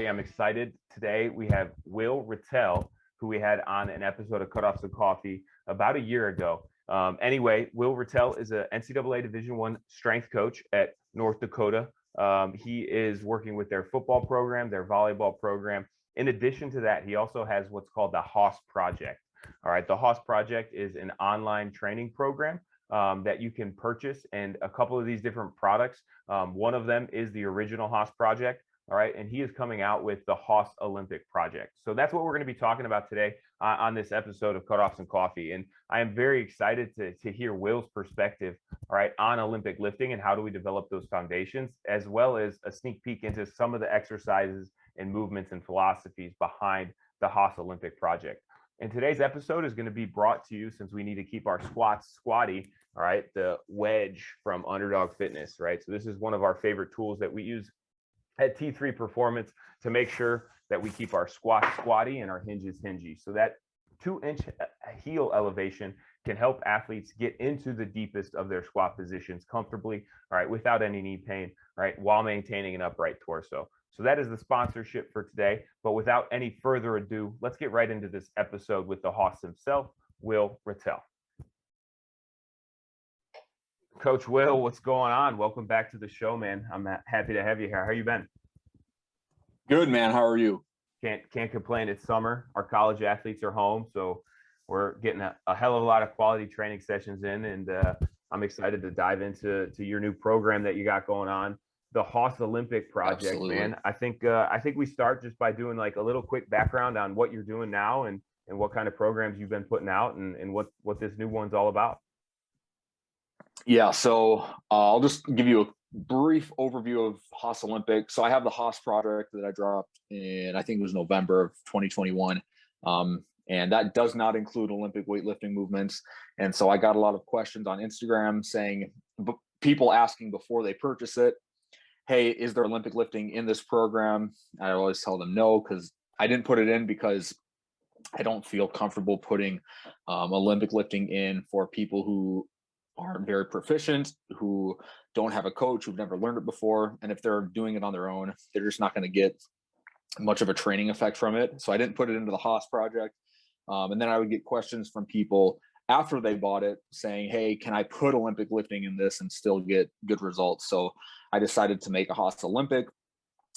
everybody. I'm excited. Today we have Will Ratelle, who we had on an episode of Cutoffs Coffee about a year ago. Anyway, Will Ratelle is a NCAA Division I strength coach at North Dakota. He is working with their football program, their volleyball program. In addition to that, he also has what's called the Haas Project. All right, the Haas Project is an online training program that you can purchase, and a couple of these different products. One of them is the original Haas Project. All right, and he is coming out with the Haas Olympic Project. So that's what we're going to be talking about today on this episode of Cutoffs and Coffee. And I am very excited to hear Will's perspective, all right, on Olympic lifting and how do we develop those foundations, as well as a sneak peek into some of the exercises and movements and philosophies behind the Haas Olympic Project. And today's episode is going to be brought to you, since we need to keep our squats squatty, all right, the wedge from Underdog Fitness, right? So this is one of our favorite tools that we use at T3 Performance to make sure that we keep our squats squatty and our hinges hingy. So that 2-inch heel elevation can help athletes get into the deepest of their squat positions comfortably, all right, without any knee pain, right, while maintaining an upright torso. So that is the sponsorship for today. But without any further ado, let's get right into this episode with the Haas himself, Will Ratelle. Coach Will, what's going on? Welcome back to the show, man. I'm happy to have you here. How you been? Good, man. How are you? Can't complain. It's summer. Our college athletes are home, so we're getting a hell of a lot of quality training sessions in, and I'm excited to dive into your new program that you got going on, the Haas Olympic Project. Absolutely. Man. I think we start just by doing like a little quick background on what you're doing now and what kind of programs you've been putting out and what this new one's all about. Yeah, so I'll just give you a brief overview of Haas Olympic. So I have the Haas Project that I dropped in, I think it was November of 2021. And that does not include Olympic weightlifting movements. And so I got a lot of questions on Instagram saying, people asking before they purchase it, hey, is there Olympic lifting in this program? I always tell them no, because I didn't put it in because I don't feel comfortable putting Olympic lifting in for people who aren't very proficient, who don't have a coach, who've never learned it before. And if they're doing it on their own, they're just not going to get much of a training effect from it. So I didn't put it into the Haas Project. And then I would get questions from people after they bought it saying, hey, can I put Olympic lifting in this and still get good results? So I decided to make a Haas Olympic.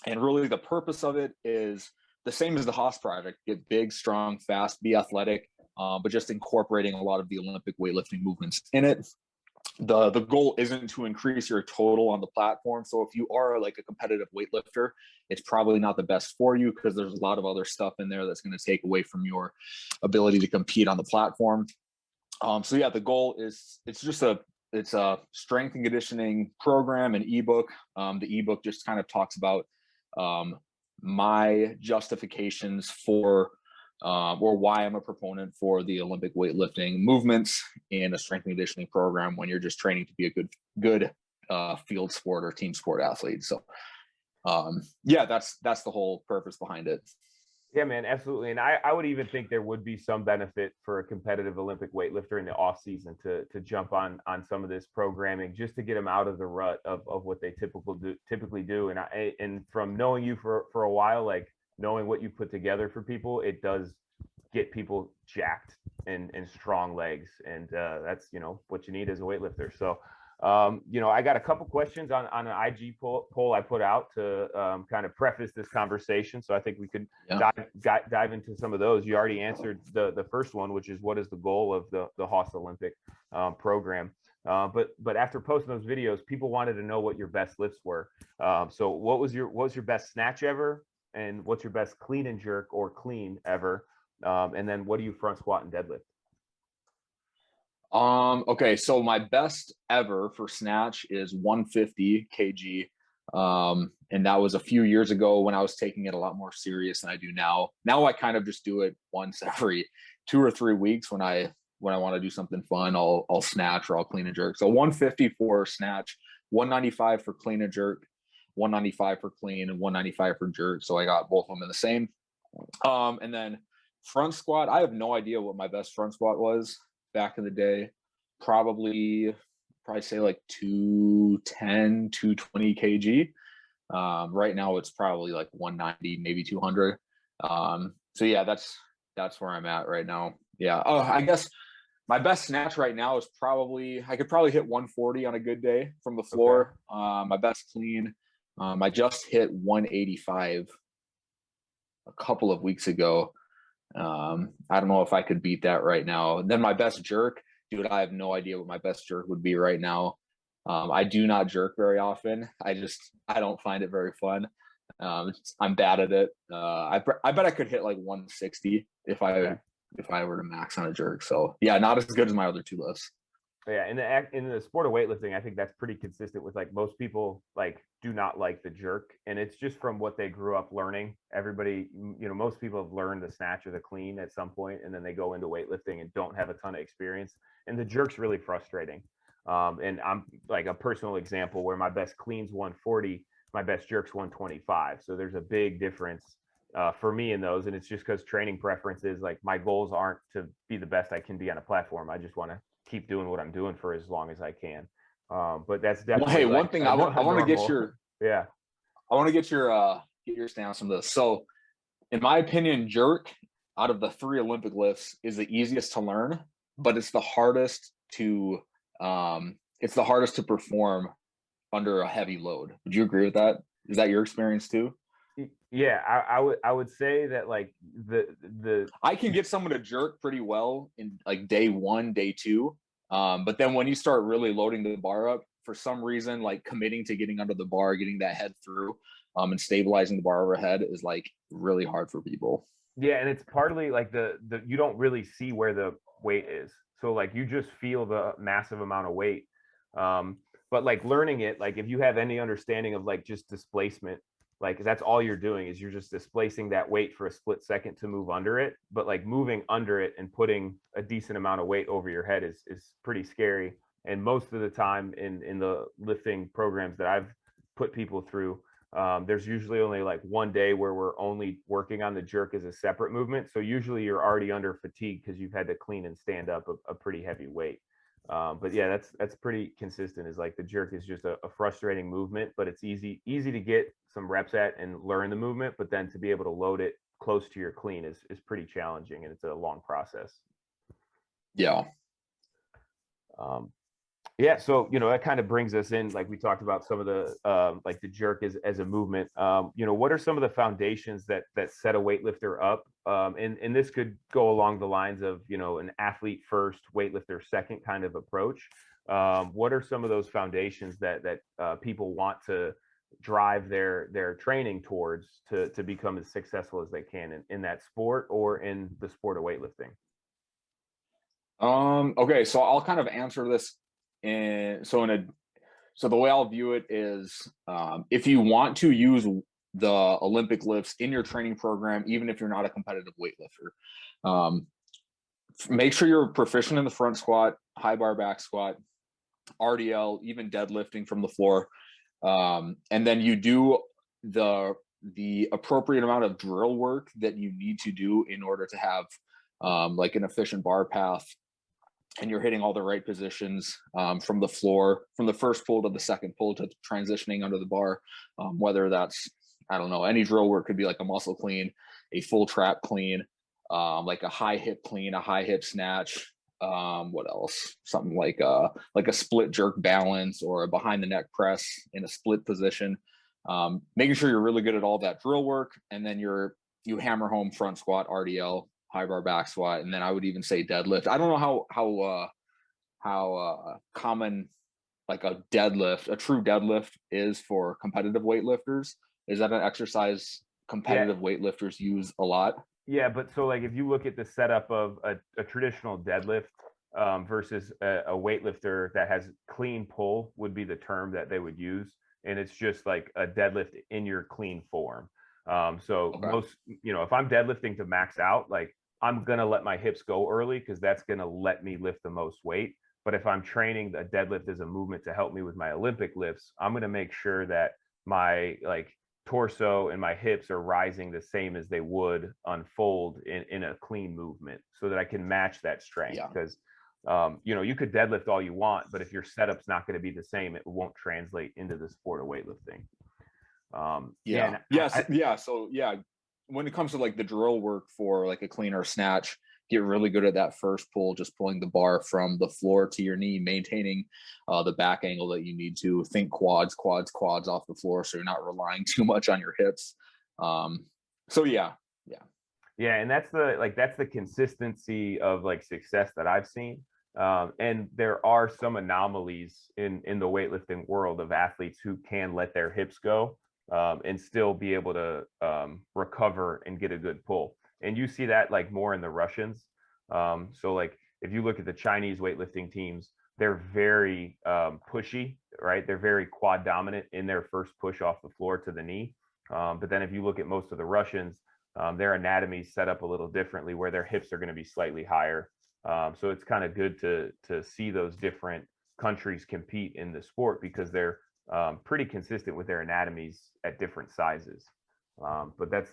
And really the purpose of it is the same as the Haas Project: get big, strong, fast, be athletic, but just incorporating a lot of the Olympic weightlifting movements in it. The goal isn't to increase your total on the platform. So if you are like a competitive weightlifter, it's probably not the best for you because there's a lot of other stuff in there that's going to take away from your ability to compete on the platform. So yeah, the goal is it's a strength and conditioning program, an ebook. The ebook just kind of talks about my justifications for or why I'm a proponent for the Olympic weightlifting movements in a strength and conditioning program when you're just training to be a good field sport or team sport athlete. So yeah, that's the whole purpose behind it. Yeah, man, absolutely. And I would even think there would be some benefit for a competitive Olympic weightlifter in the off season to jump on some of this programming just to get them out of the rut of what they typically do. And from knowing you for a while, like knowing what you put together for people, it does get people jacked and strong legs. And that's, what you need as a weightlifter. So, I got a couple questions on an IG poll I put out to kind of preface this conversation. So I think we could dive into some of those. You already answered the first one, which is what is the goal of the Haas Olympic program. But after posting those videos, people wanted to know what your best lifts were. So what was your best snatch ever? And what's your best clean and jerk or clean ever? And then what do you front squat and deadlift? Okay, so my best ever for snatch is 150 kg. And that was a few years ago when I was taking it a lot more serious than I do now. Now I kind of just do it once every 2 or 3 weeks when I want to do something fun. I'll snatch or I'll clean and jerk. So 150 for snatch, 195 for clean and jerk, 195 for clean, and 195 for jerk. So I got both of them in the same. And then front squat, I have no idea what my best front squat was back in the day. Probably say like 210, 220 kg. Right now it's probably like 190, maybe 200. So yeah, that's where I'm at right now. Yeah. Oh, I guess my best snatch right now is probably, I could probably hit 140 on a good day from the floor. My best clean, I just hit 185 a couple of weeks ago. I don't know if I could beat that right now. And then my best jerk, dude, I have no idea what my best jerk would be right now. I do not jerk very often. I don't find it very fun. I'm bad at it. I bet I could hit like 160 if I were to max on a jerk. So yeah, not as good as my other two lifts. Yeah, in the sport of weightlifting, I think that's pretty consistent with like most people like do not like the jerk, and it's just from what they grew up learning. Everybody, most people have learned the snatch or the clean at some point, and then they go into weightlifting and don't have a ton of experience, and the jerk's really frustrating. And I'm like a personal example where my best clean's 140, my best jerk's 125. So there's a big difference for me in those, and it's just because training preferences, like my goals aren't to be the best I can be on a platform. I just want to keep doing what I'm doing for as long as I can. But that's definitely well, hey, one thing I want to get your yeah. I want to get your stance on this. So, in my opinion, jerk out of the 3 Olympic lifts is the easiest to learn, but it's the hardest to perform under a heavy load. Would you agree with that? Is that your experience too? Yeah, I would say that like the I can get someone to jerk pretty well in like day 1, day 2. But then when you start really loading the bar up, for some reason, like committing to getting under the bar, getting that head through, and stabilizing the bar overhead is like really hard for people. Yeah, and it's partly like the you don't really see where the weight is. So like you just feel the massive amount of weight. But like learning it, like if you have any understanding of like just displacement, like that's all you're doing is you're just displacing that weight for a split second to move under it. But like moving under it and putting a decent amount of weight over your head is pretty scary. And most of the time in the lifting programs that I've put people through, there's usually only like one day where we're only working on the jerk as a separate movement. So usually you're already under fatigue because you've had to clean and stand up a pretty heavy weight. But yeah, that's pretty consistent. Is like the jerk is just a frustrating movement, but it's easy to get some reps at and learn the movement. But then to be able to load it close to your clean is pretty challenging, and it's a long process. Yeah. Yeah, so that kind of brings us in, like we talked about some of the like the jerk as a movement. What are some of the foundations that set a weightlifter up? And this could go along the lines of an athlete first, weightlifter second kind of approach. What are some of those foundations that people want to drive their training towards to become as successful as they can in that sport or in the sport of weightlifting? Okay, so I'll kind of answer this so the way I'll view it is, if you want to use the Olympic lifts in your training program, even if you're not a competitive weightlifter, make sure you're proficient in the front squat, high bar back squat, RDL, even deadlifting from the floor. And then you do the appropriate amount of drill work that you need to do in order to have like an efficient bar path, and you're hitting all the right positions from the floor, from the first pull to the second pull to transitioning under the bar, whether that's, I don't know, any drill work could be like a muscle clean, a full trap clean, like a high hip clean, a high hip snatch. What else? Something like a split jerk balance or a behind the neck press in a split position. Making sure you're really good at all that drill work, and then you hammer home front squat, RDL, high bar back squat, and then I would even say deadlift. I don't know how common like a true deadlift is for competitive weightlifters. Is that an exercise competitive weightlifters use a lot? Yeah, but so like if you look at the setup of a traditional deadlift versus a weightlifter that has clean pull would be the term that they would use, and it's just like a deadlift in your clean form. Most, if I'm deadlifting to max out, like I'm going to let my hips go early because that's going to let me lift the most weight. But if I'm training a deadlift as a movement to help me with my Olympic lifts, I'm going to make sure that my like torso and my hips are rising the same as they would unfold in a clean movement so that I can match that strength. Because, you could deadlift all you want, but if your setup's not going to be the same, it won't translate into the sport of weightlifting. Yeah. Yes. Yeah. So yeah, when it comes to like the drill work for like a clean or snatch, get really good at that first pull, just pulling the bar from the floor to your knee, maintaining the back angle that you need to. Think quads, quads, quads off the floor, so you're not relying too much on your hips. So yeah. Yeah, and that's the consistency of like success that I've seen. And there are some anomalies in the weightlifting world of athletes who can let their hips go and still be able to recover and get a good pull. And you see that like more in the Russians. So like if you look at the Chinese weightlifting teams, they're very pushy, right? They're very quad dominant in their first push off the floor to the knee. But then if you look at most of the Russians, their anatomy is set up a little differently where their hips are going to be slightly higher. So it's kind of good to see those different countries compete in the sport because they're pretty consistent with their anatomies at different sizes. But that's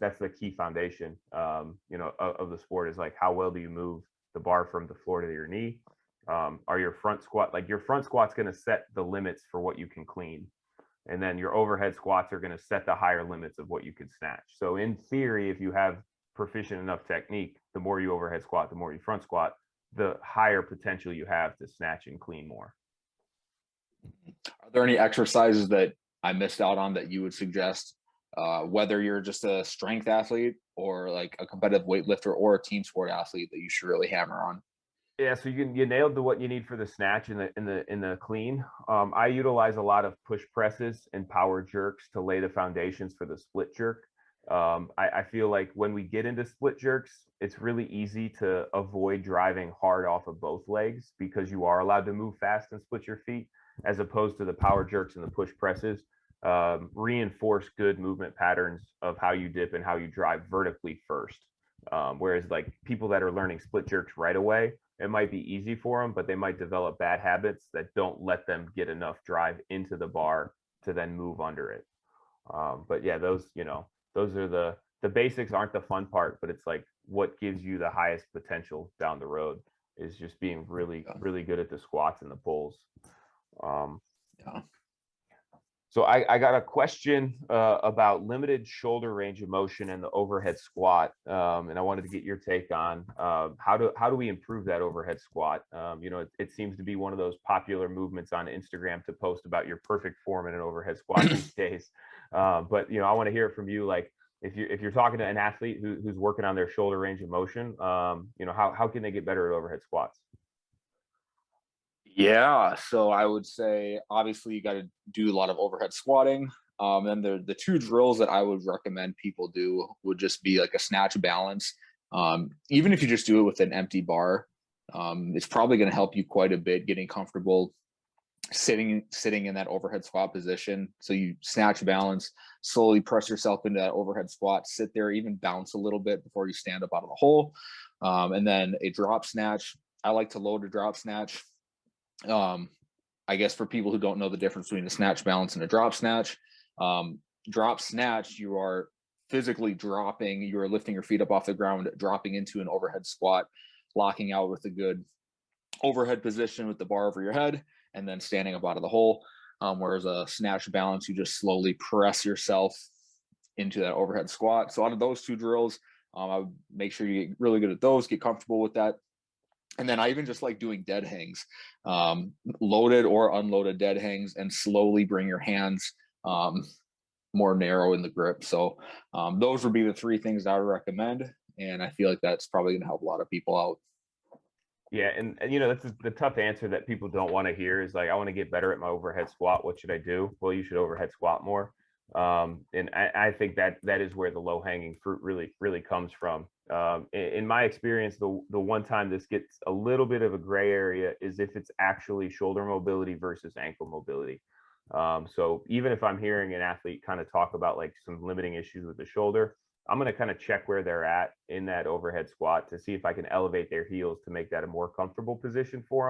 that's the key foundation of the sport is like how well do you move the bar from the floor to your knee? Are your front squat's going to set the limits for what you can clean, and then your overhead squats are going to set the higher limits of what you can snatch. So in theory, if you have proficient enough technique, the more you overhead squat, the more you front squat, the higher potential you have to snatch and clean more. Are there any exercises that I missed out on that you would suggest, whether you're just a strength athlete or like a competitive weightlifter or a team sport athlete that you should really hammer on? Yeah, so you nailed what you need for the snatch in the clean. I utilize a lot of push presses and power jerks to lay the foundations for the split jerk. I feel like when we get into split jerks, it's really easy to avoid driving hard off of both legs because you are allowed to move fast and split your feet, as opposed to the power jerks and the push presses. Reinforce good movement patterns of how you dip and how you drive vertically first. Whereas like people that are learning split jerks right away, it might be easy for them, but they might develop bad habits that don't let them get enough drive into the bar to then move under it. But yeah, those are the basics aren't the fun part, but it's like what gives you the highest potential down the road is just being really, really good at the squats and the pulls. Yeah. So I got a question about limited shoulder range of motion and the overhead squat, and I wanted to get your take on how do we improve that overhead squat? It seems to be one of those popular movements on Instagram to post about your perfect form in an overhead squat these days. But I want to hear it from you. Like if you're talking to an athlete who's working on their shoulder range of motion, how can they get better at overhead squats? Yeah, so I would say obviously you got to do a lot of overhead squatting. And the two drills that I would recommend people do would just be like a snatch balance. Even if you just do it with an empty bar, it's probably going to help you quite a bit getting comfortable sitting in that overhead squat position. So you snatch balance, slowly press yourself into that overhead squat, sit there, even bounce a little bit before you stand up out of the hole. And then a drop snatch. I like to load a drop snatch. I guess for people who don't know the difference between a snatch balance and a drop snatch, drop snatch, you are physically dropping, you are lifting your feet up off the ground, dropping into an overhead squat, locking out with a good overhead position with the bar over your head, and then standing up out of the hole. Whereas a snatch balance, you just slowly press yourself into that overhead squat. So out of those two drills, I would make sure you get really good at those, get comfortable with that. And then I even just like doing dead hangs, loaded or unloaded dead hangs, and slowly bring your hands more narrow in the grip. So those would be the three things I would recommend. And I feel like that's probably going to help a lot of people out. Yeah, and that's the tough answer that people don't want to hear is like, I want to get better at my overhead squat. What should I do? Well, you should overhead squat more. And I think that is where the low hanging fruit really comes from. In my experience, the one time this gets a little bit of a gray area is if it's actually shoulder mobility versus ankle mobility. So even if I'm hearing an athlete kind of talk about like some limiting issues with the shoulder, I'm going to kind of check where they're at in that overhead squat to see if I can elevate their heels to make that a more comfortable position for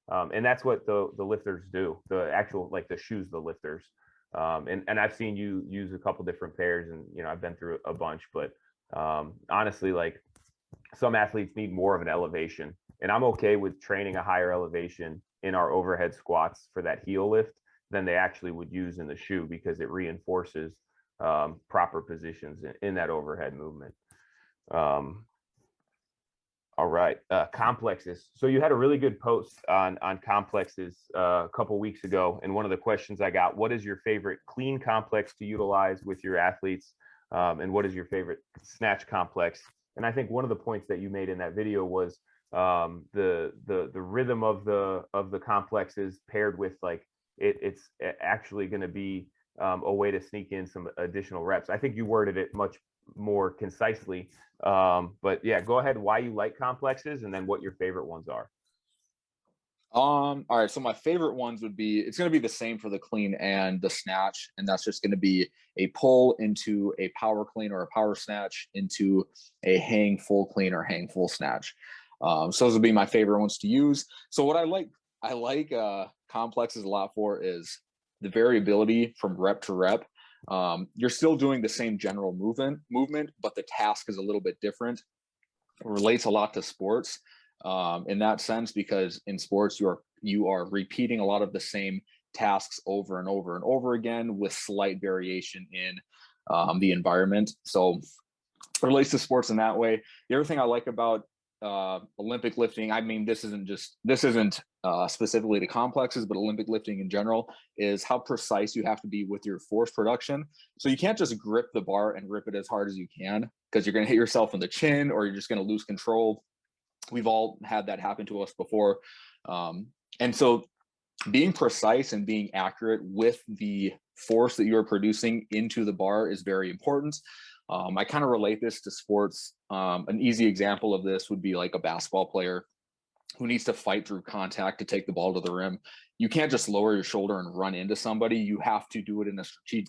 them. And that's what the lifters do, the actual, like the shoes, the lifters. And I've seen you use a couple different pairs, and I've been through a bunch, but honestly, like some athletes need more of an elevation, and I'm okay with training a higher elevation in our overhead squats for that heel lift than they actually would use in the shoe, because it reinforces proper positions in that overhead movement. All right, complexes. So you had a really good post on complexes a couple weeks ago, and one of the questions I got: what is your favorite clean complex to utilize with your athletes, and what is your favorite snatch complex? And I think one of the points that you made in that video was the rhythm of the complexes paired with like it's actually going to be a way to sneak in some additional reps. I think you worded it much more concisely, but yeah, go ahead. Why you like complexes, and then what your favorite ones are. All right, so my favorite ones would be, it's going to be the same for the clean and the snatch, and that's just going to be a pull into a power clean or a power snatch into a hang full clean or hang full snatch. So those would be my favorite ones to use. So what I like complexes a lot for is the variability from rep to rep. You're still doing the same general movement, but the task is a little bit different. It relates a lot to sports in that sense, because in sports you are repeating a lot of the same tasks over and over and over again with slight variation in the environment. So it relates to sports in that way. The other thing I like about Olympic lifting, I mean, this isn't specifically to complexes, but Olympic lifting in general, is how precise you have to be with your force production. So you can't just grip the bar and rip it as hard as you can, because you're going to hit yourself in the chin, or you're just going to lose control. We've all had that happen to us before. And so being precise and being accurate with the force that you're producing into the bar is very important. I kind of relate this to sports. An easy example of this would be like a basketball player who needs to fight through contact to take the ball to the rim. You can't just lower your shoulder and run into somebody. You have to do it in a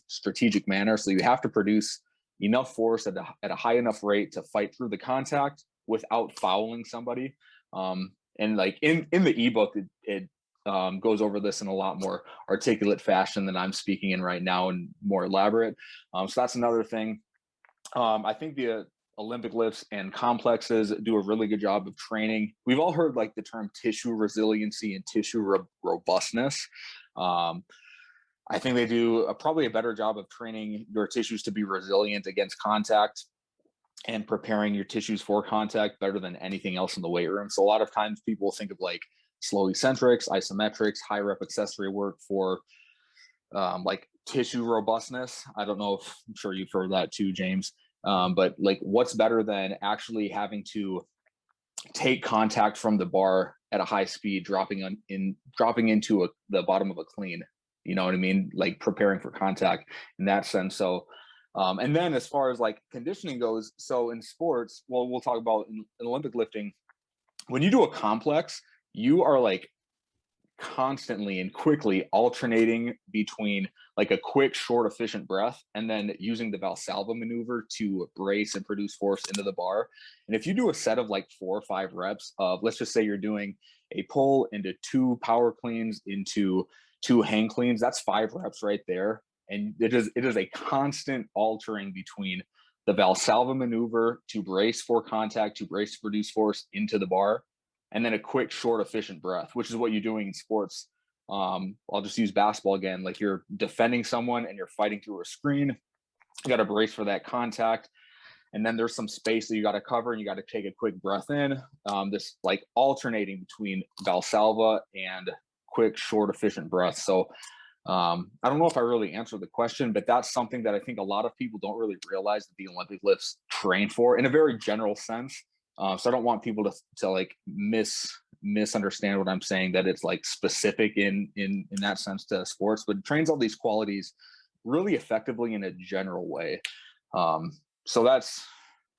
strategic manner. So you have to produce enough force at a high enough rate to fight through the contact without fouling somebody. And like in the ebook, it goes over this in a lot more articulate fashion than I'm speaking in right now, and more elaborate. So that's another thing. I think the Olympic lifts and complexes do a really good job of training. We've all heard like the term tissue resiliency and tissue robustness. I think they do probably a better job of training your tissues to be resilient against contact and preparing your tissues for contact better than anything else in the weight room. So a lot of times people think of like slow eccentrics, isometrics, high rep accessory work for like tissue robustness. I don't know if, I'm sure you've heard that too, James. But like, what's better than actually having to take contact from the bar at a high speed, dropping into the bottom of a clean? You know what I mean? Like preparing for contact in that sense. So, and then as far as like conditioning goes, so in sports, well, we'll talk about in Olympic lifting, when you do a complex, you are like constantly and quickly alternating between like a quick, short, efficient breath, and then using the Valsalva maneuver to brace and produce force into the bar. And if you do a set of like 4 or 5 reps of, let's just say you're doing a pull into 2 power cleans into 2 hang cleans, that's 5 reps right there. And it is a constant altering between the Valsalva maneuver to brace for contact, to brace to produce force into the bar, and then a quick, short, efficient breath, which is what you're doing in sports. I'll just use basketball again. Like you're defending someone and you're fighting through a screen. You got to brace for that contact. And then there's some space that you got to cover, and you got to take a quick breath in. This like alternating between Valsalva and quick, short, efficient breath. So I don't know if I really answered the question, but that's something that I think a lot of people don't really realize that the Olympic lifts train for in a very general sense. So I don't want people to like misunderstand what I'm saying, that it's like specific in that sense to sports, but it trains all these qualities really effectively in a general way. So that's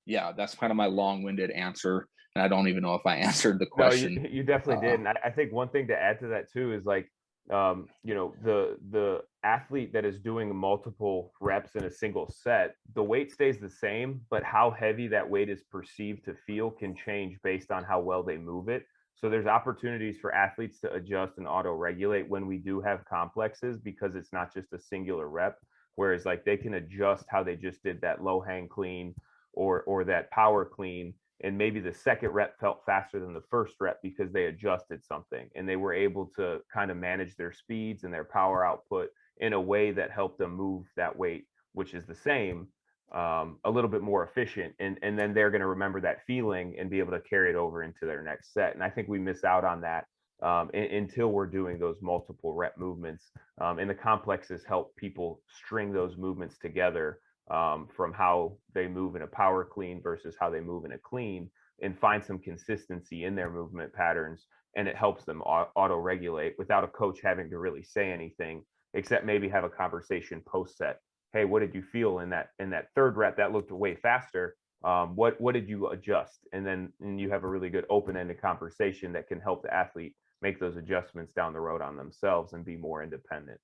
kind of my long-winded answer. And I don't even know if I answered the question. No, you definitely did. And I think one thing to add to that too is like, you know, the athlete that is doing multiple reps in a single set, the weight stays the same, but how heavy that weight is perceived to feel can change based on how well they move it. So there's opportunities for athletes to adjust and auto-regulate when we do have complexes, because it's not just a singular rep. Whereas like they can adjust how they just did that low hang clean or that power clean and maybe the second rep felt faster than the first rep because they adjusted something and they were able to kind of manage their speeds and their power output in a way that helped them move that weight, which is the same, a little bit more efficient. And then they're going to remember that feeling and be able to carry it over into their next set. And I think we miss out on that until we're doing those multiple rep movements. And the complexes help people string those movements together, from how they move in a power clean versus how they move in a clean, and find some consistency in their movement patterns. And it helps them auto regulate without a coach having to really say anything, except maybe have a conversation post set. Hey, what did you feel in that third rep? That looked way faster. What did you adjust? And you have a really good open-ended conversation that can help the athlete make those adjustments down the road on themselves and be more independent.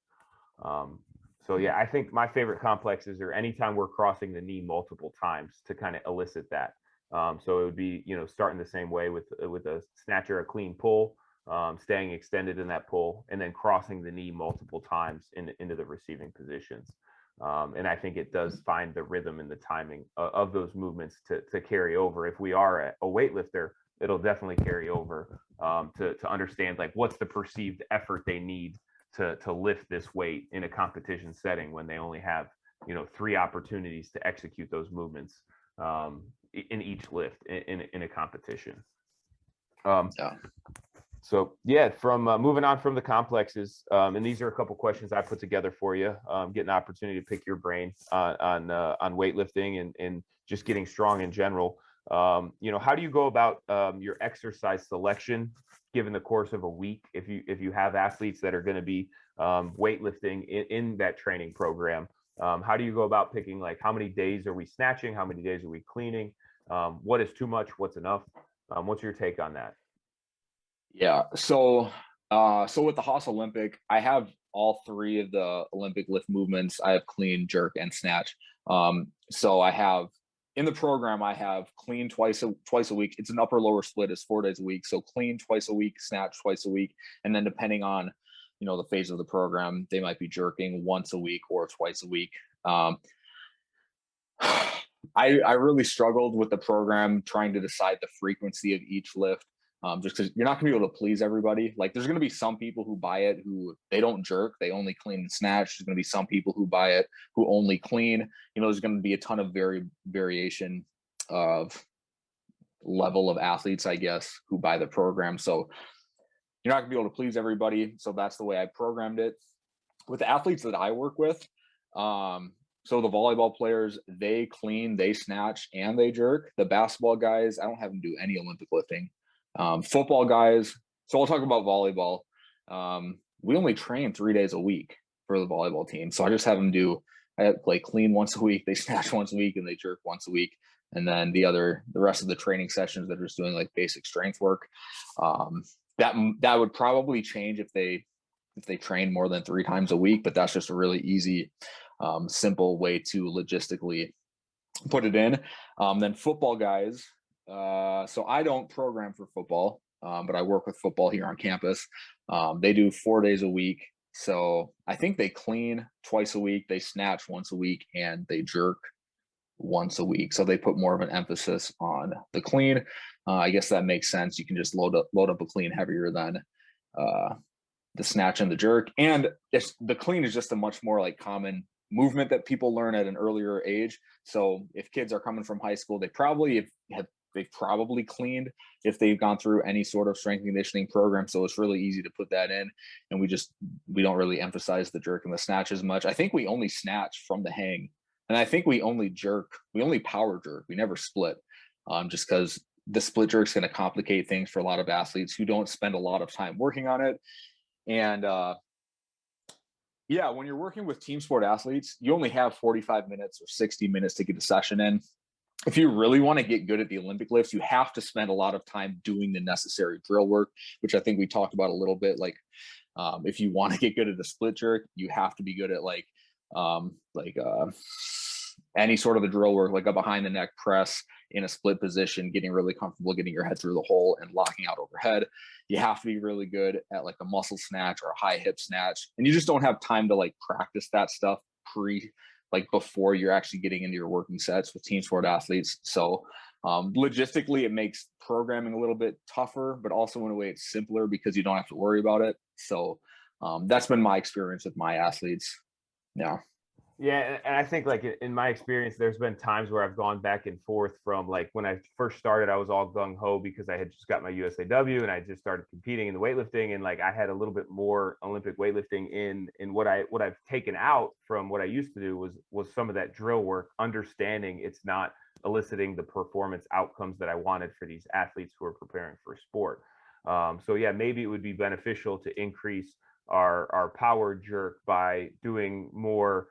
So yeah, I think my favorite complexes are anytime we're crossing the knee multiple times to kind of elicit that. So it would be, starting the same way with a snatch or a clean pull, staying extended in that pull, and then crossing the knee multiple times into the receiving positions. And I think it does find the rhythm and the timing of those movements to carry over. If we are a weightlifter, it'll definitely carry over to understand like what's the perceived effort they need to lift this weight in a competition setting when they only have 3 opportunities to execute those movements in each lift in a competition. So yeah, from moving on from the complexes, and these are a couple questions I put together for you, getting an opportunity to pick your brain on weightlifting and just getting strong in general. How do you go about your exercise selection given the course of a week? If you have athletes that are going to be weightlifting in that training program, how do you go about picking, like, how many days are we snatching? How many days are we cleaning? What is too much? What's enough? What's your take on that? Yeah. So with the Haas Olympic, I have all 3 of the Olympic lift movements. I have clean, jerk, and snatch. So I have in the program, I have clean twice a week. It's an upper lower split. It's 4 days a week. So clean twice a week, snatch twice a week. And then depending on, the phase of the program, they might be jerking once a week or twice a week. I really struggled with the program trying to decide the frequency of each lift. Just because you're not going to be able to please everybody. Like, there's going to be some people who buy it who they don't jerk, they only clean and snatch. There's going to be some people who buy it who only clean. There's going to be a ton of variation of level of athletes, I guess, who buy the program. So you're not going to be able to please everybody. So that's the way I programmed it. With the athletes that I work with, so the volleyball players, they clean, they snatch, and they jerk. The basketball guys, I don't have them do any Olympic lifting. Football guys, so I'll talk about volleyball. We only train 3 days a week for the volleyball team. So I just have them play clean once a week, they snatch once a week, and they jerk once a week. And then the rest of the training sessions, they're just doing like basic strength work. That would probably change if they train more than 3 times a week, but that's just a really easy, simple way to logistically put it in. Then football guys, so I don't program for football, but I work with football here on campus. They do 4 days a week. So I think they clean twice a week, they snatch once a week, and they jerk once a week. So they put more of an emphasis on the clean. I guess that makes sense. You can just load up a clean heavier than the snatch and the jerk. And the clean is just a much more like common movement that people learn at an earlier age. So if kids are coming from high school, they've probably cleaned if they've gone through any sort of strength and conditioning program. So it's really easy to put that in. And we don't really emphasize the jerk and the snatch as much. I think we only snatch from the hang. And I think we only power jerk. We never split, just because the split jerk is going to complicate things for a lot of athletes who don't spend a lot of time working on it. And when you're working with team sport athletes, you only have 45 minutes or 60 minutes to get a session in. If you really want to get good at the Olympic lifts, you have to spend a lot of time doing the necessary drill work, which I think we talked about a little bit. Like, if you want to get good at a split jerk, you have to be good at any sort of a drill work, like a behind the neck press in a split position, getting really comfortable, getting your head through the hole and locking out overhead. You have to be really good at like a muscle snatch or a high hip snatch. And you just don't have time to like practice that stuff like before you're actually getting into your working sets with team sport athletes. So logistically, it makes programming a little bit tougher, but also in a way it's simpler because you don't have to worry about it. So that's been my experience with my athletes. Yeah. Yeah, and I think like in my experience, there's been times where I've gone back and forth from like when I first started, I was all gung ho because I had just got my USAW and I just started competing in the weightlifting, and like I had a little bit more Olympic weightlifting in what I've taken out from what I used to do was some of that drill work, understanding it's not eliciting the performance outcomes that I wanted for these athletes who are preparing for sport. So yeah, maybe it would be beneficial to increase our power jerk by doing more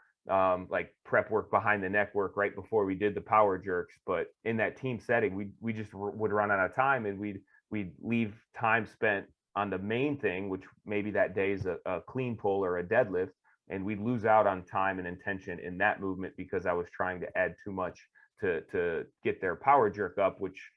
like prep work behind the neck work right before we did the power jerks. But in that team setting, we just would run out of time, and we'd leave time spent on the main thing, which maybe that day is a clean pull or a deadlift, and we'd lose out on time and intention in that movement because I was trying to add too much to get their power jerk up, which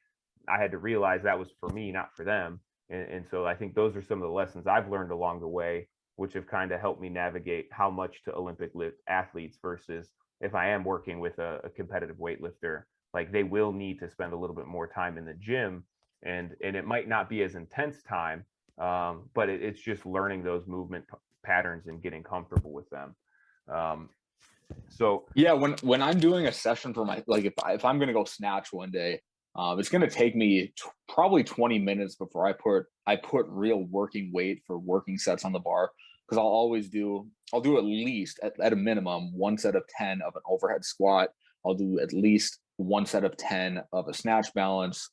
I had to realize that was for me, not for them. And so I think those are some of the lessons I've learned along the way, which have kind of helped me navigate how much to Olympic lift athletes versus if I am working with a competitive weightlifter, like they will need to spend a little bit more time in the gym, and it might not be as intense time, but it's just learning those movement patterns and getting comfortable with them. So yeah, when I'm doing a session for my, like if I'm going to go snatch one day, it's going to take me probably 20 minutes before I put real working weight for working sets on the bar. Because I'll do at least at a minimum 1 set of 10 of an overhead squat. I'll do at least 1 set of 10 of a snatch balance,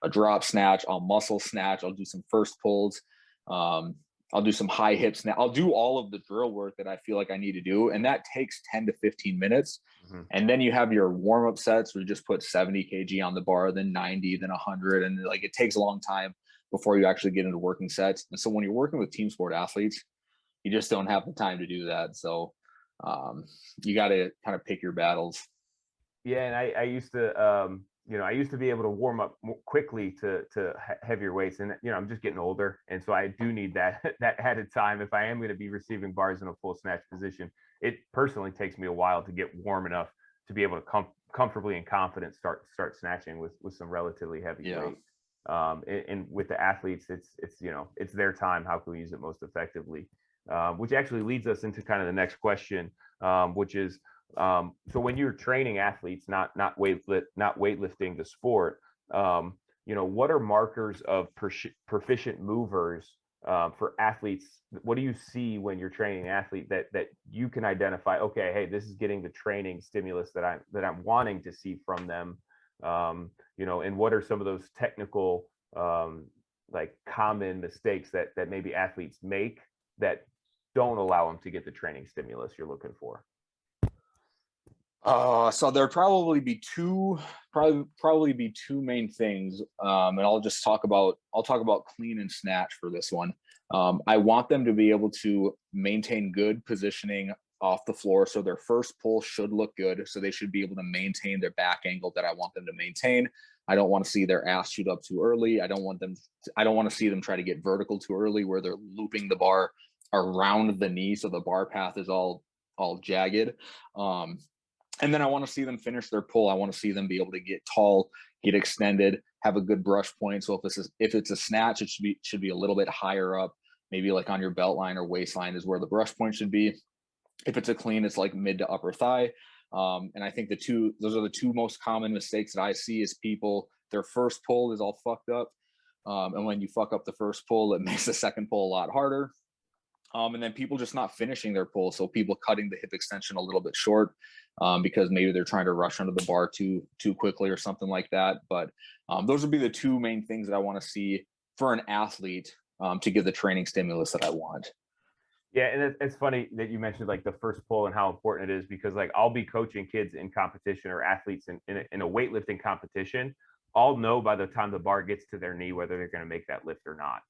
a drop snatch. I'll muscle snatch. I'll do some first pulls. I'll do some high hip snatch. I'll do all of the drill work that I feel like I need to do, and that takes 10 to 15 minutes. Mm-hmm. And then you have your warm up sets where you just put 70 kg on the bar, then 90, then 100, and like it takes a long time before you actually get into working sets. And so when you're working with team sport athletes, you just don't have the time to do that. So you got to kind of pick your battles. Yeah, and I used to, I used to be able to warm up more quickly to heavier weights, and I'm just getting older, and so I do need that added time if I am going to be receiving bars in a full snatch position. It personally takes me a while to get warm enough to be able to comfortably and confident start snatching with some relatively heavy weight. And with the athletes, it's their time. How can we use it most effectively? Which actually leads us into kind of the next question, which is, so when you're training athletes, not weightlifting the sport, what are markers of proficient movers for athletes? What do you see when you're training an athlete that you can identify? Okay, hey, this is getting the training stimulus that I'm wanting to see from them. And what are some of those technical, like common mistakes that maybe athletes make that don't allow them to get the training stimulus you're looking for? So there'd probably be two main things. And I'll talk about clean and snatch for this one. I want them to be able to maintain good positioning off the floor. So their first pull should look good. So they should be able to maintain their back angle that I want them to maintain. I don't want to see their ass shoot up too early. I don't want to see them try to get vertical too early where they're looping the bar around the knee. So the bar path is all jagged. And then I want to see them finish their pull. I want to see them be able to get tall, get extended, have a good brush point. So if it's a snatch, it should be a little bit higher up, maybe like on your belt line or waistline is where the brush point should be. If it's a clean, it's like mid to upper thigh. And I think those are the two most common mistakes that I see is people, their first pull is all fucked up. And when you fuck up the first pull, it makes the second pull a lot harder. And then people just not finishing their pull. So people cutting the hip extension a little bit short because maybe they're trying to rush under the bar too quickly or something like that. But those would be the two main things that I want to see for an athlete to give the training stimulus that I want. Yeah, and it's funny that you mentioned like the first pull and how important it is, because like I'll be coaching kids in competition or athletes in a weightlifting competition. I'll know by the time the bar gets to their knee whether they're going to make that lift or not.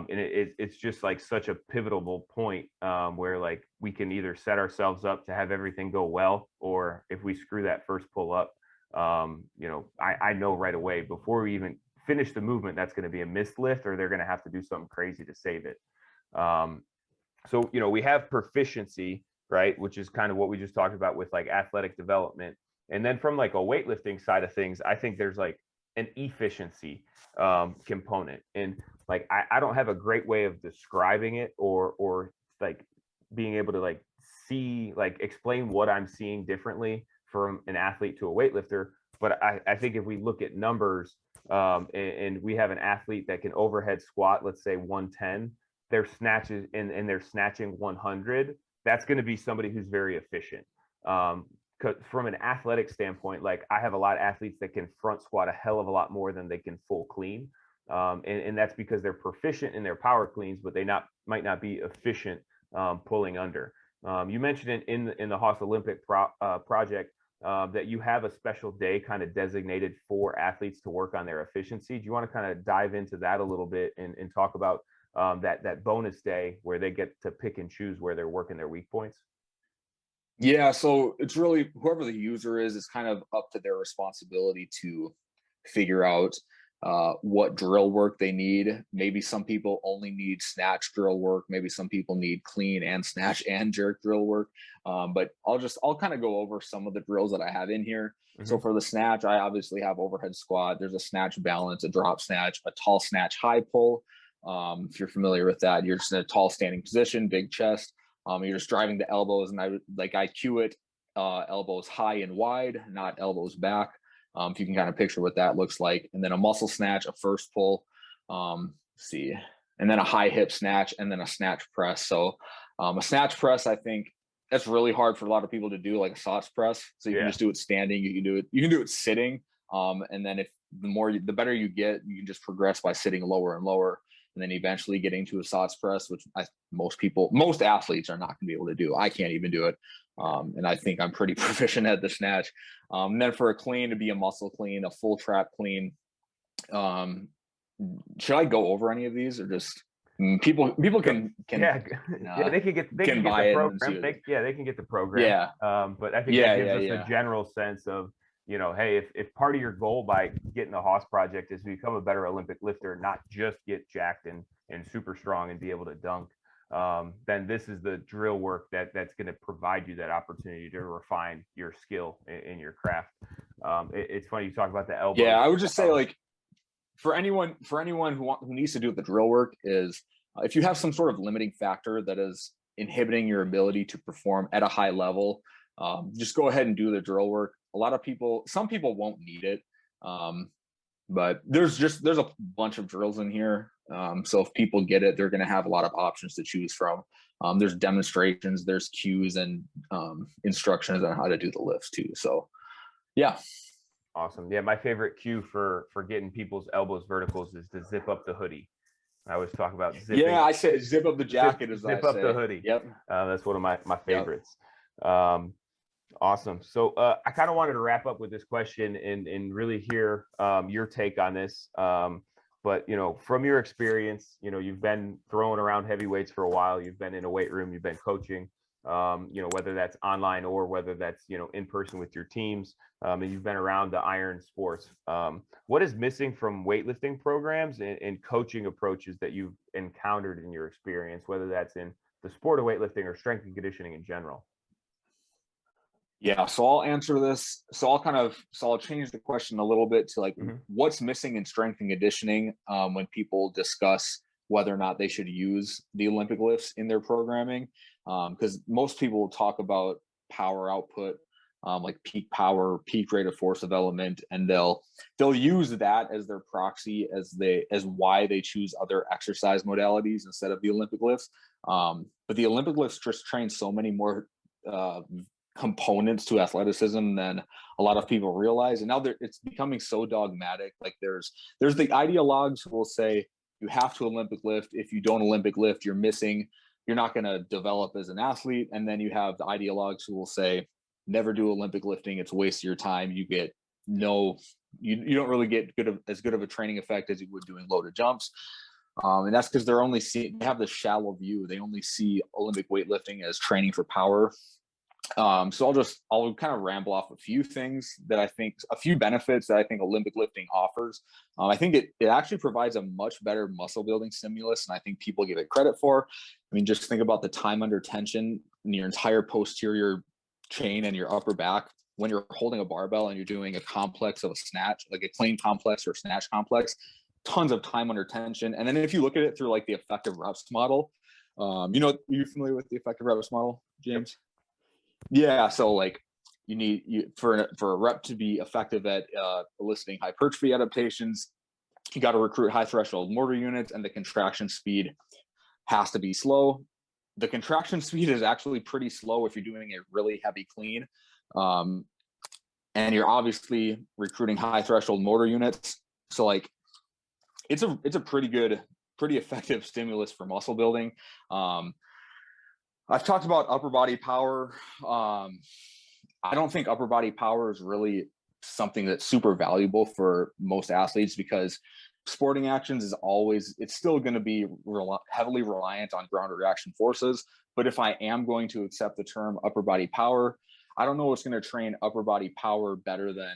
And it's just like such a pivotal point where like we can either set ourselves up to have everything go well, or if we screw that first pull up, I know right away before we even finish the movement that's going to be a missed lift, or they're going to have to do something crazy to save it. So we have proficiency, right? Which is kind of what we just talked about with like athletic development. And then from like a weightlifting side of things, I think there's like an efficiency component. And like I don't have a great way of describing it or like being able to like see, like explain what I'm seeing differently from an athlete to a weightlifter. But I think if we look at numbers, and we have an athlete that can overhead squat, let's say 110, their snatches and they're snatching 100, that's going to be somebody who's very efficient. From an athletic standpoint, like I have a lot of athletes that can front squat a hell of a lot more than they can full clean. And that's because they're proficient in their power cleans, but they might not be efficient pulling under. You mentioned it in the Haas Olympic project that you have a special day kind of designated for athletes to work on their efficiency. Do you want to kind of dive into that a little bit and talk about that bonus day where they get to pick and choose where they're working their weak points? Yeah, so it's really whoever the user is, it's kind of up to their responsibility to figure out what drill work they need. Maybe some people only need snatch drill work. Maybe some people need clean and snatch and jerk drill work. But I'll kind of go over some of the drills that I have in here. Mm-hmm. So for the snatch, I obviously have overhead squat. There's a snatch balance, a drop snatch, a tall snatch high pull. If you're familiar with that, you're just in a tall standing position, big chest. You're just driving the elbows, and I cue it elbows high and wide, not elbows back. If you can kind of picture what that looks like. And then a muscle snatch, a first pull, and then a high hip snatch, and then a snatch press. So a snatch press, I think that's really hard for a lot of people to do, like a sauce press. So you can just do it standing, you can do it sitting. And then the better you get, you can just progress by sitting lower and lower. And then eventually getting to a sauce press, which most athletes are not going to be able to do. I can't even do it. And I think I'm pretty proficient at the snatch. And then for a clean, to be a muscle clean, a full trap clean. Should I go over any of these, or just people can they can get the program. They can get the program. Yeah. But I think that gives us a general sense of, hey, if part of your goal by getting the Haas project is to become a better Olympic lifter, not just get jacked and super strong and be able to dunk, then this is the drill work that's going to provide you that opportunity to refine your skill in your craft. It's funny you talk about the elbow. Yeah, I would just say, like, for anyone who needs to do the drill work, is if you have some sort of limiting factor that is inhibiting your ability to perform at a high level, just go ahead and do the drill work. Some people won't need it, but there's a bunch of drills in here. So if people get it, they're going to have a lot of options to choose from. There's demonstrations, there's cues, and instructions on how to do the lifts too. So yeah. Awesome. Yeah, my favorite cue for getting people's elbows verticals is to zip up the hoodie. I always talk about zipping. Yeah, I said zip up the jacket. Zip up the hoodie. Yep. That's one of my favorites. Yep. Awesome. So I kind of wanted to wrap up with this question and really hear your take on this. But, from your experience, you've been throwing around heavy weights for a while. You've been in a weight room, you've been coaching, whether that's online or whether that's, in person with your teams, and you've been around the iron sports. What is missing from weightlifting programs and coaching approaches that you've encountered in your experience, whether that's in the sport of weightlifting or strength and conditioning in general? Yeah, so I'll answer this. So I'll change the question a little bit to like, what's missing in strength and conditioning when people discuss whether or not they should use the Olympic lifts in their programming. Because most people will talk about power output, like peak power, peak rate of force development, and they'll use that as their proxy as why they choose other exercise modalities instead of the Olympic lifts. But the Olympic lifts just train so many more components to athleticism than a lot of people realize, and now it's becoming so dogmatic. Like there's the ideologues who will say you have to Olympic lift. If you don't Olympic lift, you're not going to develop as an athlete. And then you have the ideologues who will say never do Olympic lifting, it's a waste of your time. You get you don't really get as good of a training effect as you would doing loaded jumps. And that's because they have this shallow view. They only see Olympic weightlifting as training for power. So I'll kind of ramble off a few benefits that I think Olympic lifting offers. I think it actually provides a much better muscle building stimulus, and I think people give it credit for. I mean, just think about the time under tension in your entire posterior chain and your upper back when you're holding a barbell and you're doing a complex of a snatch, like a clean complex or snatch complex. Tons of time under tension. And then if you look at it through like the effective reps model, you're familiar with the effective reps model, James? Yeah. So like for a rep to be effective at eliciting hypertrophy adaptations, you got to recruit high threshold motor units, and the contraction speed has to be slow. The contraction speed is actually pretty slow if you're doing a really heavy clean. And you're obviously recruiting high threshold motor units. So like it's a pretty effective stimulus for muscle building. I've talked about upper body power. I don't think upper body power is really something that's super valuable for most athletes, because sporting actions it's still going to be heavily reliant on ground reaction forces. But if I am going to accept the term upper body power, I don't know what's going to train upper body power better than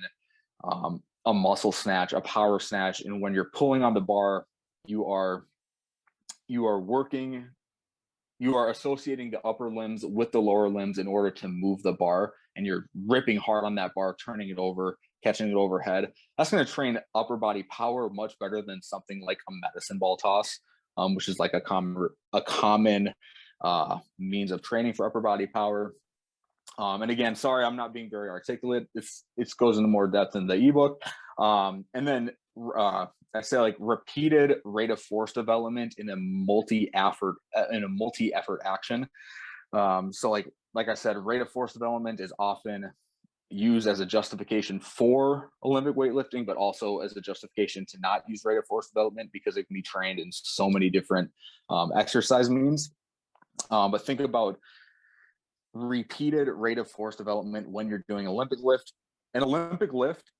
a muscle snatch, a power snatch. And when you're pulling on the bar, you are associating the upper limbs with the lower limbs in order to move the bar, and you're ripping hard on that bar, turning it over, catching it overhead. That's going to train upper body power much better than something like a medicine ball toss, which is like a common means of training for upper body power. And again, sorry, I'm not being very articulate. It goes into more depth in the ebook. And then I say like repeated rate of force development in a multi-effort action. So like I said, rate of force development is often used as a justification for Olympic weightlifting, but also as a justification to not use rate of force development, because it can be trained in so many different exercise means. But think about repeated rate of force development when you're doing Olympic lift. An Olympic lift,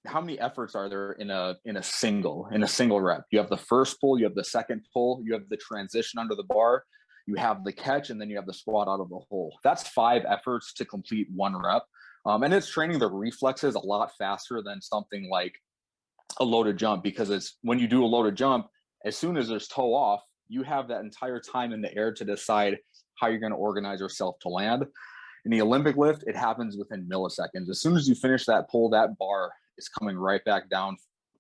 how many efforts are there in a single rep? You have the first pull, you have the second pull, you have the transition under the bar, you have the catch, and then you have the squat out of the hole. That's 5 efforts to complete 1 rep. And it's training the reflexes a lot faster than something like a loaded jump, because it's when you do a loaded jump, as soon as there's toe off, you have that entire time in the air to decide how you're going to organize yourself to land. In the Olympic lift, it happens within milliseconds. As soon as you finish that pull, that bar is coming right back down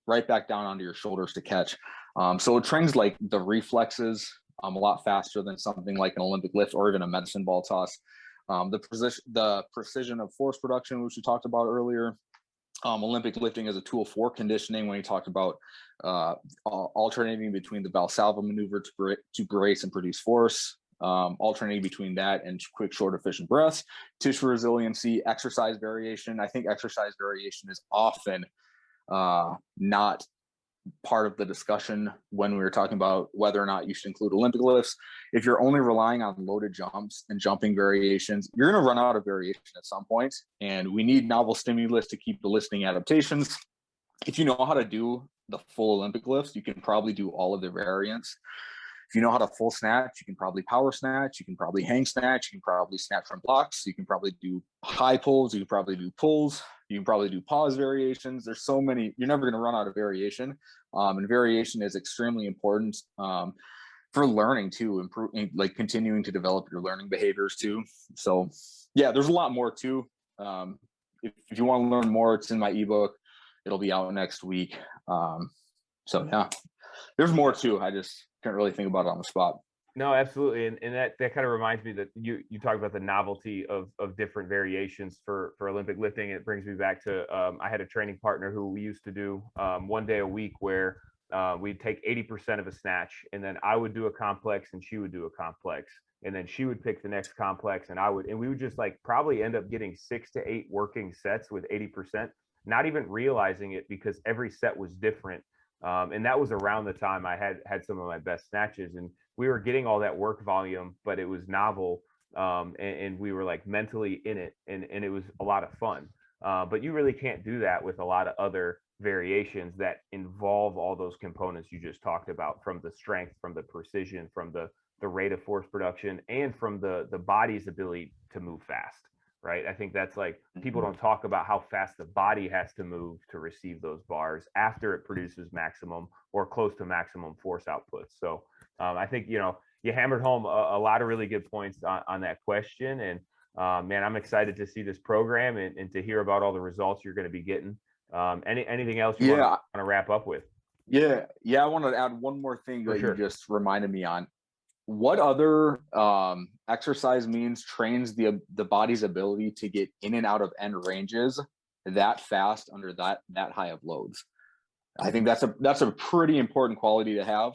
onto your shoulders to catch. So it trains like the reflexes a lot faster than something like an Olympic lift or even a medicine ball toss. The precision of force production, which we talked about earlier. Olympic lifting as a tool for conditioning, when you talked about alternating between the Valsalva maneuver to brace and produce force, alternating between that and quick, short, efficient breaths, tissue resiliency, exercise variation. I think exercise variation is often not part of the discussion when we were talking about whether or not you should include Olympic lifts. If you're only relying on loaded jumps and jumping variations, you're going to run out of variation at some point, and we need novel stimulus to keep eliciting adaptations. If you know how to do the full Olympic lifts, you can probably do all of the variants. If you know how to full snatch, you can probably power snatch, you can probably hang snatch, you can probably snatch from blocks, you can probably do high pulls, you can probably do pulls, you can probably do pause variations. There's so many, you're never going to run out of variation. And variation is extremely important for learning too, improving, like continuing to develop your learning behaviors too. So yeah, there's a lot more too. If you want to learn more, it's in my ebook. It'll be out next week. So yeah, there's more too. I just can't really think about it on the spot. No, absolutely. And that kind of reminds me that you talk about the novelty of different variations for Olympic lifting. It brings me back to, I had a training partner who we used to do 1 day a week where we'd take 80% of a snatch, and then I would do a complex and she would do a complex. And then she would pick the next complex and we would just like probably end up getting 6 to 8 working sets with 80%, not even realizing it because every set was different. And that was around the time I had some of my best snatches, and we were getting all that work volume, but it was novel. And we were like mentally in it, and it was a lot of fun. But you really can't do that with a lot of other variations that involve all those components you just talked about, from the strength, from the precision, from the rate of force production, and from the body's ability to move fast. Right. I think that's like, people don't talk about how fast the body has to move to receive those bars after it produces maximum or close to maximum force outputs. So I think, you hammered home a lot of really good points on that question. And man, I'm excited to see this program and to hear about all the results you're going to be getting. Anything else you want to wrap up with? Yeah. I want to add one more thing that you just reminded me on. What other exercise means trains the body's ability to get in and out of end ranges that fast under that high of loads? I think that's a pretty important quality to have.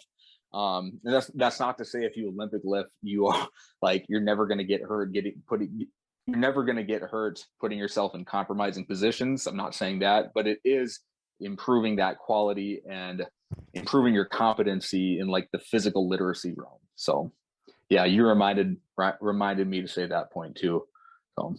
And that's not to say if you Olympic lift, you are like, you're never going to get hurt you're never going to get hurt putting yourself in compromising positions. I'm not saying that, but it is improving that quality and improving your competency in like the physical literacy realm. So yeah, you reminded me to say that point too. So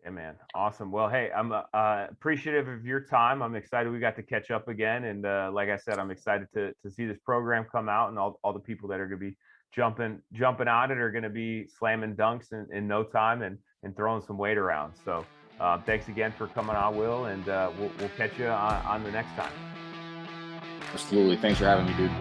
yeah, man. Awesome. Well, hey, I'm appreciative of your time. I'm excited we got to catch up again. And like I said, I'm excited to see this program come out, and all the people that are going to be jumping on it are going to be slamming dunks in no time and throwing some weight around. So thanks again for coming on, Will, and we'll catch you on the next time. Absolutely. Thanks for having me, dude.